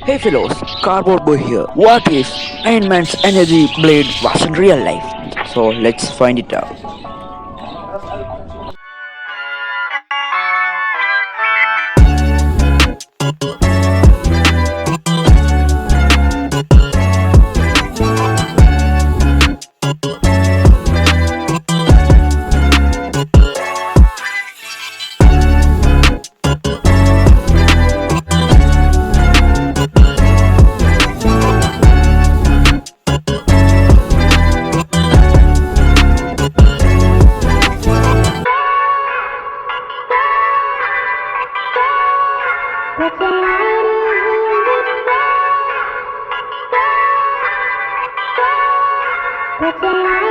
Hey fellows, Cardboard Boy here. What if Iron Man's energy blade was in real life? So let's find it out. That's a